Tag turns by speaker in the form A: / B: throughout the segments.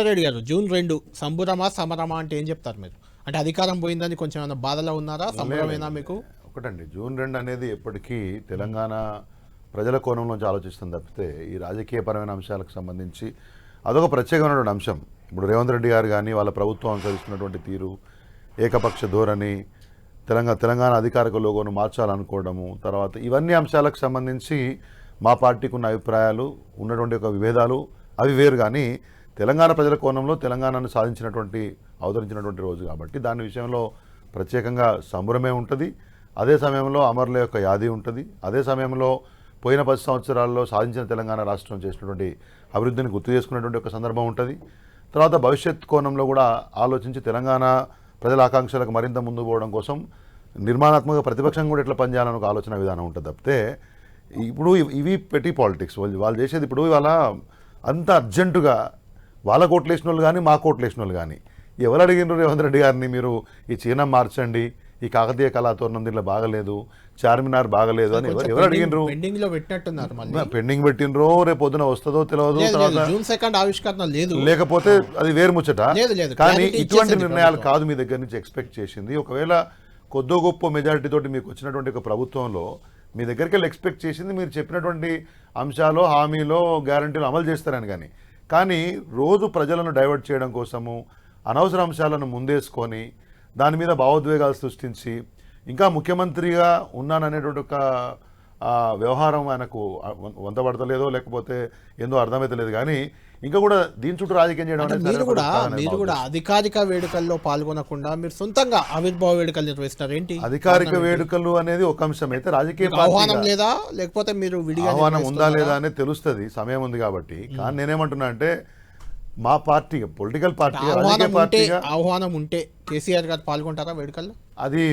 A: రెడ్డి గారు జూన్ 2 సంబురమా సమరమా అంటే ఏం చెప్తారు మీరు? అంటే అధికారం పోయిందని కొంచెం ఏమైనా బాధలో ఉన్నారా? సంబరమేనా మీకు?
B: ఒకటండి, జూన్ 2 అనేది ఎప్పటికీ తెలంగాణ ప్రజల కోణంలోంచి ఆలోచిస్తుంది తప్పితే ఈ రాజకీయపరమైన అంశాలకు సంబంధించి అదొక ప్రత్యేకమైనటువంటి అంశం. ఇప్పుడు రేవంత్ రెడ్డి గారు కానీ వాళ్ళ ప్రభుత్వం అనుసరిస్తున్నటువంటి తీరు, ఏకపక్ష ధోరణి, తెలంగాణ అధికారిక లోగోను మార్చాలనుకోవడము, తర్వాత ఇవన్నీ అంశాలకు సంబంధించి మా పార్టీకి ఉన్న అభిప్రాయాలు, ఉన్నటువంటి ఒక విభేదాలు అవి వేరు. కానీ తెలంగాణ ప్రజల కోణంలో తెలంగాణను అవతరించినటువంటి రోజు కాబట్టి దాని విషయంలో ప్రత్యేకంగా సంబరమే ఉంటుంది. అదే సమయంలో అమరుల యొక్క యాది ఉంటుంది. అదే సమయంలో పోయిన 10 సంవత్సరాల్లో సాధించిన తెలంగాణ రాష్ట్రం చేసినటువంటి అభివృద్ధిని గుర్తు చేసుకున్నటువంటి ఒక సందర్భం ఉంటుంది. తర్వాత భవిష్యత్ కోణంలో కూడా ఆలోచించి తెలంగాణ ప్రజల ఆకాంక్షలకు మరింత ముందుకు పోవడం కోసం నిర్మాణాత్మక ప్రతిపక్షం కూడా ఎట్లా పనిచేయాలని ఒక ఆలోచన విధానం ఉంటుంది తప్పితే ఇప్పుడు ఇవి పెట్టి పాలిటిక్స్ వాళ్ళు చేసేది. ఇప్పుడు ఇవాళ అంత అర్జెంటుగా వాళ్ళ కోట్లు వేసిన వాళ్ళు కానీ మా కోట్లు వేసిన వాళ్ళు కానీ ఎవరు అడిగినారు రేవంత్ రెడ్డి గారిని, మీరు ఈ చీనం మార్చండి, ఈ కాకతీయ కళాతోరణం దీంట్లో బాగలేదు, చార్మినార్ బాగలేదు అని ఎవరు అడిగినారు? పెండింగ్ పెట్టినరో రేపు పొద్దున వస్తుందో తెలియదు,
A: జూన్ 2 ఆవిష్కరణ లేదు,
B: లేకపోతే అది వేరు ముచ్చట. కానీ ఇటువంటి నిర్ణయాలు కాదు మీ దగ్గర నుంచి ఎక్స్పెక్ట్ చేసింది. ఒకవేళ కొద్దో గొప్ప మెజారిటీ తోటి మీకు వచ్చినటువంటి ఒక ప్రభుత్వంలో మీ దగ్గరికి వెళ్ళి ఎక్స్పెక్ట్ చేసింది మీరు చెప్పినటువంటి అంశాలు, హామీలో, గ్యారంటీలు అమలు చేస్తారని. కానీ రోజు ప్రజలను డైవర్ట్ చేయడం కోసము అనవసర అంశాలను ముందేసుకొని దాని మీద భావోద్వేగాలు సృష్టించి ఇంకా ముఖ్యమంత్రిగా ఉన్నాననేటువంటి ఒక వ్యవహారం ఆయనకు వంతపడతలేదో లేకపోతే ఏందో అర్థమవుతలేదు. కానీ ఇంకా కూడా దీని చుట్టూ రాజకీయం చేయడం
A: మీరు కూడా అధికారిక వేడుకల్లో పాల్గొనకుండా మీరు సొంతంగా ఆవిర్భావ వేడుకలు నిర్వహిస్తున్నారు ఏంటి?
B: అధికారిక వేడుకలు అనేది ఒక అంశం అయితే రాజకీయ
A: ఆహ్వానం లేదా, లేకపోతే మీరు
B: ఆహ్వానం ఉందా లేదా అనేది తెలుస్తుంది, సమయం ఉంది కాబట్టి. కానీ నేనేమంటున్నా అంటే మా పార్టీ పొలిటికల్ పార్టీ
A: ఆహ్వానం ఉంటే కేసీఆర్ గారు పాల్గొంటారా వేడుకల్లో?
B: అది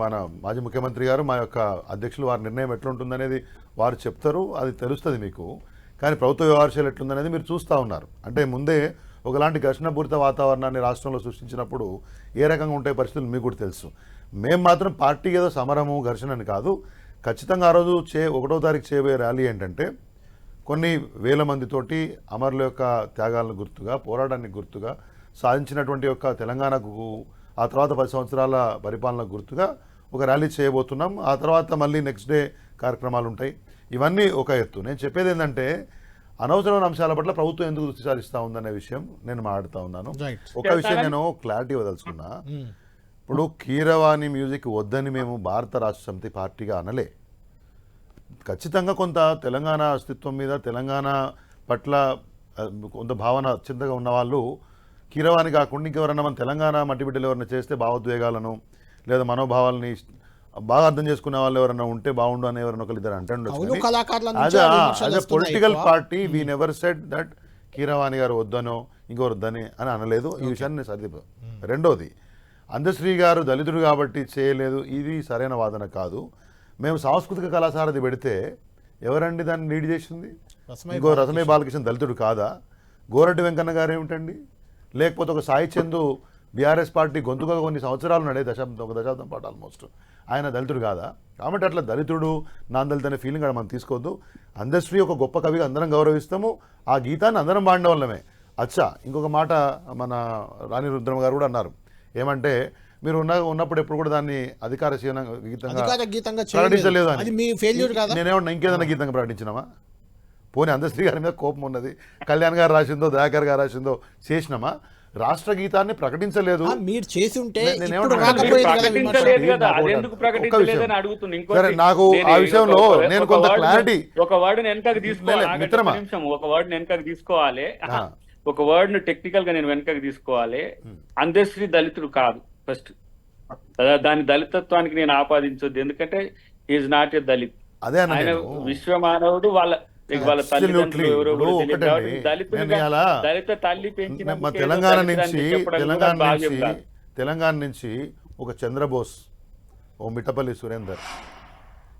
B: మన మాజీ ముఖ్యమంత్రి గారు, మా యొక్క అధ్యక్షులు, వారి నిర్ణయం ఎట్లుంటుందనేది వారు చెప్తారు, అది తెలుస్తుంది మీకు. కానీ ప్రభుత్వ వ్యవహారాలు ఎట్లుందనేది మీరు చూస్తూ ఉన్నారు. అంటే ముందే ఒకలాంటి ఘర్షణపూరిత వాతావరణాన్ని రాష్ట్రంలో సృష్టించినప్పుడు ఏ రకంగా ఉంటాయి పరిస్థితులు మీకు కూడా తెలుసు. మేము మాత్రం పార్టీ ఏదో సమరము ఘర్షణ అని కాదు, ఖచ్చితంగా ఆ రోజు 1వ తారీఖు చేయబోయే ర్యాలీ ఏంటంటే కొన్ని వేల మందితోటి అమరుల యొక్క త్యాగాలను గుర్తుగా, పోరాటానికి గుర్తుగా, సాధించినటువంటి యొక్క తెలంగాణకు ఆ తర్వాత 10 సంవత్సరాల పరిపాలన గుర్తుగా ఒక ర్యాలీ చేయబోతున్నాం. ఆ తర్వాత మళ్ళీ నెక్స్ట్ డే కార్యక్రమాలు ఉంటాయి. ఇవన్నీ ఒక ఎత్తు. నేను చెప్పేది ఏంటంటే అనవసరమైన అంశాల పట్ల ప్రభుత్వం ఎందుకు దృష్టి సారిస్తూ ఉందనే విషయం నేను మాట్లాడుతూ ఉన్నాను. ఒక విషయం నేను క్లారిటీ ఇవ్వదలుచుకున్నా. ఇప్పుడు కీరవాణి మ్యూజిక్ వద్దని మేము భారత రాష్ట్ర సమితి పార్టీగా అనలే. ఖచ్చితంగా కొంత తెలంగాణ అస్తిత్వం మీద, తెలంగాణ పట్ల కొంత భావన చింతగా ఉన్నవాళ్ళు కీరవాణి కాకుండా ఇంకెవరన్నా మన తెలంగాణ మట్టి బిడ్డలు ఎవరైనా చేస్తే భావోద్వేగాలను లేదా మనోభావాలని బాగా అర్థం చేసుకునే వాళ్ళు ఎవరైనా ఉంటే బాగుండు అని ఎవరైనా ఒకరు ఇద్దరు అంటే political party we never said that Keeravani గారు వద్దనో ఇంకొకరు వద్దని అని అనలేదు. ఈ విషయాన్ని సరిదిద్దు. రెండోది, అందశ్రీ గారు దళితుడు కాబట్టి చేయలేదు, ఇది సరైన వాదన కాదు. మేము సాంస్కృతిక కళాశారది పెడితే ఎవరండి దాన్ని లీడ్ చేసింది? ఇంకో రసమే బాలకృష్ణ దళితుడు కాదా? గోరటి వెంకన్న గారు ఏమిటండి? లేకపోతే ఒక సాయి చందు బీఆర్ఎస్ పార్టీ గొంతుగా కొన్ని సంవత్సరాలు నడే ఒక దశాబ్దం పాటు ఆల్మోస్ట్, ఆయన దళితుడు కాదా? కాబట్టి అట్లా దళితుడు నాన్ దళిత అనే ఫీలింగ్ మనం తీసుకోవద్దు. అందశ్రీ ఒక గొప్ప కవిగా అందరం గౌరవిస్తాము, ఆ గీతాన్ని అందరం పాడిన వాళ్ళమే. అచ్చా, ఇంకొక మాట మన రాణి రుద్రమ గారు కూడా అన్నారు, ఏమంటే మీరు ఉన్నప్పుడు ఎప్పుడు కూడా దాన్ని అధికార గీతంగా ప్రకటించలేదు అని. నేనేమన్నా ఇంకేదైనా గీతంగా ప్రకటించినామా? పోనీ అందశ్రీ గారి మీద కోపం ఉన్నది, కళ్యాణ్ గారు రాసిందో దయాకర్ గారు రాసిందో చేసినామా? రాష్ట్ర గీతాన్ని ప్రకటించలేదు.
A: మీరు చేసి ఉంటే
B: సరే, నాకు ఆ విషయంలో నేను కొంత క్లారిటీ.
C: ఒక వర్డ్ వెనకకి తీసుకోవాలి, ఒక వర్డ్ వెనకకి తీసుకోవాలి, ఒక వర్డ్ ను టెక్నికల్ గా నేను వెనకకి తీసుకోవాలి. అందశ్రీ దళితుడు కాదు ఫస్ట్, దాని దళితత్వానికి నేను ఆపాదించొద్దు, ఎందుకంటే ఈజ్ నాట్ ఎ దళిత్. ఆయన విశ్వమానవుడు. వాళ్ళ తల్లిదండ్రులు ఎవరో దళిత తల్లి పెంచిన
B: తెలంగాణ నుంచి ఒక చంద్రబోస్, ఓ మిట్టపల్లి సురేందర్,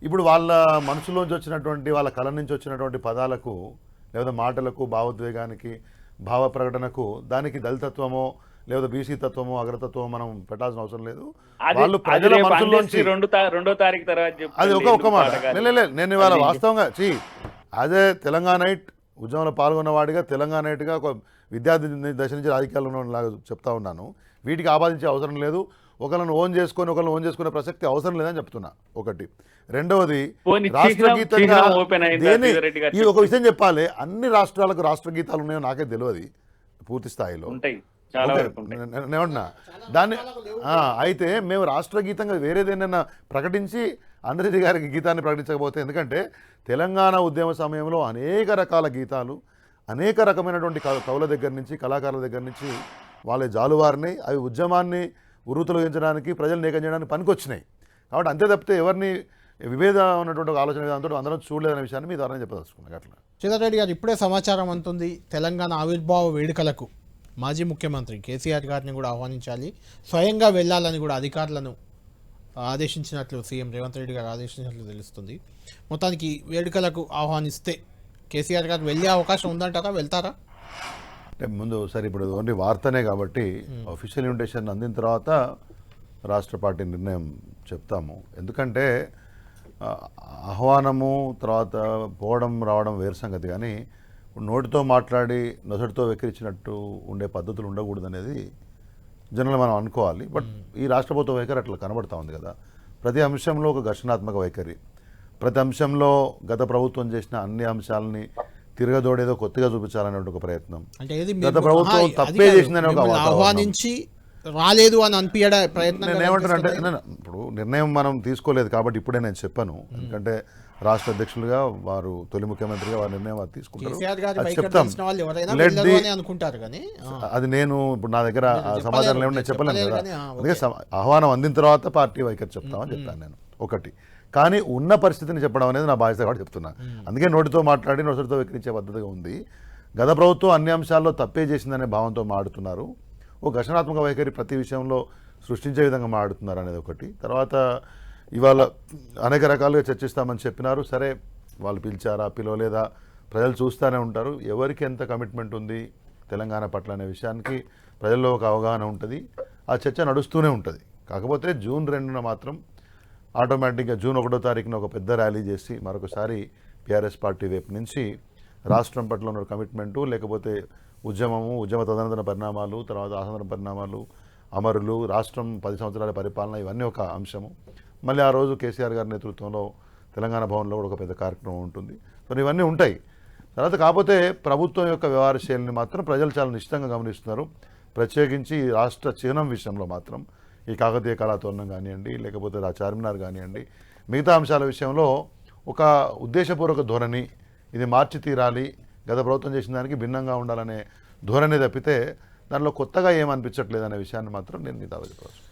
B: ఇప్పుడు వాళ్ళ మనసులోంచి వచ్చినటువంటి, వాళ్ళ కళ నుంచి వచ్చినటువంటి పదాలకు లేదా మాటలకు, భావోద్వేగానికి, భావ ప్రకటనకు దానికి దళితత్వమో లేదా బీసీ తత్వమో అగ్రతత్వమో మనం పెట్టాల్సిన అవసరం లేదు. వాళ్ళు ప్రజల మనసులోంచి
C: 2వ తారీఖు తర్వాత
B: అది ఒక మాట. నేను ఇవాళ వాస్తవంగా అదే తెలంగాణైట్ ఉద్యమంలో పాల్గొన్నవాడిగా, తెలంగాణైట్గా ఒక విద్యార్థి దశ నుంచి రాజకీయాల్లో ఉన్నలాగా చెప్తా ఉన్నాను. వీటికి ఆపాదించే అవసరం లేదు. ఒకళ్ళని ఓన్ చేసుకునే ప్రసక్తి అవసరం లేదని చెప్తున్నా. ఒకటి. రెండవది,
C: పోనీ
B: రాష్ట్రగీతంగా
C: చిహ్నం ఓపెన్ అయిందా
B: దేని
C: శ్రీధర్ గారు?
B: ఈ ఒక విషయం చెప్పాలి, అన్ని రాష్ట్రాలకు రాష్ట్రగీతాలు ఉన్నాయో నాకే తెలియదు పూర్తి స్థాయిలో.
C: ఉంటాయి, చాలా
B: ఓకే,
C: వరకు ఉంటాయి.
B: నేనంటున్నా దాన్ని. అయితే మేము రాష్ట్రగీతంగా వేరేదేనన్నా ప్రకటించి ఆంధ్రజ్యోతి గారికి గీతాన్ని ప్రకటించకపోతే, ఎందుకంటే తెలంగాణ ఉద్యమ సమయంలో అనేక రకాల గీతాలు అనేక రకమైనటువంటి కవుల దగ్గర నుంచి కళాకారుల దగ్గర నుంచి వాళ్ళ జాలువారిని, అవి ఉద్యమాన్ని ఉర్రూతలొగించడానికి ప్రజలు ఏకం చేయడానికి పనికొచ్చినాయి. కాబట్టి అంతే తప్పితే ఎవరిని విభేదం ఉన్నటువంటి ఒక ఆలోచన విధానంతో అందరం చూడలేదనే విషయాన్ని మీ ద్వారా చెప్పదలుచుకున్నాను. అట్లా
A: శ్రీధర్ రెడ్డి గారు, ఇప్పుడే సమాచారం అందుతుంది, తెలంగాణ ఆవిర్భావ వేడుకలకు మాజీ ముఖ్యమంత్రి కేసీఆర్ గారిని కూడా ఆహ్వానించాలి, స్వయంగా వెళ్ళాలని కూడా అధికారులను ఆదేశించినట్లు సీఎం రేవంత్ రెడ్డి గారు ఆదేశించినట్లు తెలుస్తుంది. మొత్తానికి వేడుకలకు ఆహ్వానిస్తే కేసీఆర్ గారు వెళ్ళే అవకాశం ఉందంటారా, వెళ్తారా?
B: అంటే ముందు సరే, ఇప్పుడు ఓన్లీ వార్తనే కాబట్టి అఫీషియల్ ఇన్విటేషన్ అందిన తర్వాత రాష్ట్ర పార్టీ నిర్ణయం చెప్తాము. ఎందుకంటే ఆహ్వానము తర్వాత పోవడం రావడం వేరు సంగతి, కానీ నోటితో మాట్లాడి నొసటితో వెక్కిరించినట్టు ఉండే పద్ధతులు ఉండకూడదు అనేది జనరల్ మనం అనుకోవాలి. బట్ ఈ రాష్ట్ర ప్రభుత్వ వైఖరి అట్లా కనబడతా ఉంది కదా. ప్రతి అంశంలో ఒక ఘర్షణాత్మక వైఖరి, ప్రతి అంశంలో గత ప్రభుత్వం చేసిన అన్ని అంశాలని తిరగదోడేదో కొత్తగా చూపించాలనే ఒక ప్రయత్నం.
A: అంటే ఏది
B: గత ప్రభుత్వం తప్పే చేసిందనే ఒక
A: ఆహ్వానించి రాలేదు అని అనిపించే ప్రయత్నం.
B: నేను ఏమంటానంటే, ఇప్పుడు నిర్ణయం మనం తీసుకోలేదు కాబట్టి ఇప్పుడే నేను చెప్పాను. ఎందుకంటే రాష్ట్ర అధ్యక్షులుగా వారు, తొలి ముఖ్యమంత్రిగా వారి నిర్ణయం వారు తీసుకుంటారు, అది చెప్తాం. అది నేను ఇప్పుడు నా దగ్గర సమాచారం ఏమన్నా నేను చెప్పలేను కదా. అందుకే ఆహ్వానం అందిన తర్వాత పార్టీ వైఖరి చెప్తామని చెప్పాను నేను. ఒకటి. కానీ ఉన్న పరిస్థితిని చెప్పడం అనేది నా బాధ్యత కాబట్టి చెప్తున్నా. అందుకే నోటితో మాట్లాడి నోటితో వెక్కిరించే పద్ధతిగా ఉంది. గత ప్రభుత్వం అన్ని అంశాల్లో తప్పే చేసిందనే భావంతో మాడుతున్నారు. ఓ ఘర్షణాత్మక వైఖరి ప్రతి విషయంలో సృష్టించే విధంగా మాడుతున్నారు అనేది ఒకటి. తర్వాత ఇవాళ అనేక రకాలుగా చర్చిస్తామని చెప్పినారు. సరే, వాళ్ళు పిలిచారా పిలవలేదా ప్రజలు చూస్తూనే ఉంటారు. ఎవరికి ఎంత కమిట్మెంట్ ఉంది తెలంగాణ పట్ల అనే విషయానికి ప్రజల్లో ఒక అవగాహన ఉంటుంది. ఆ చర్చ నడుస్తూనే ఉంటుంది. కాకపోతే జూన్ 2న మాత్రం ఆటోమేటిక్గా జూన్ 1వ తారీఖున ఒక పెద్ద ర్యాలీ చేసి మరొకసారి టీఆర్ఎస్ పార్టీ వైపు నుంచి రాష్ట్రం పట్ల ఉన్న కమిట్మెంటు, లేకపోతే ఉద్యమ తదనంతర పరిణామాలు, తర్వాత ఆసంతర పరిణామాలు, అమరులు, రాష్ట్రం 10 సంవత్సరాల పరిపాలన, ఇవన్నీ ఒక అంశము. మళ్ళీ ఆ రోజు కేసీఆర్ గారి నేతృత్వంలో తెలంగాణ భవన్లో కూడా ఒక పెద్ద కార్యక్రమం ఉంటుంది. సో ఇవన్నీ ఉంటాయి. తర్వాత కాకపోతే ప్రభుత్వం యొక్క వ్యవహార శైలిని మాత్రం ప్రజలు చాలా నిశ్చితంగా గమనిస్తున్నారు. ప్రత్యేకించి రాష్ట్ర చిహ్నం విషయంలో మాత్రం ఈ కాకతీయ కళాతోరణం కానివ్వండి, లేకపోతే చార్మినార్ కానివ్వండి, మిగతా అంశాల విషయంలో ఒక ఉద్దేశపూర్వక ధోరణి, ఇది మార్చి తీరాలి, గత ప్రభుత్వం చేసిన దానికి భిన్నంగా ఉండాలనే ధోరణి తప్పితే దానిలో కొత్తగా ఏమనిపించట్లేదు అనే విషయాన్ని మాత్రం నేను మీ దాకా చెప్పవచ్చు.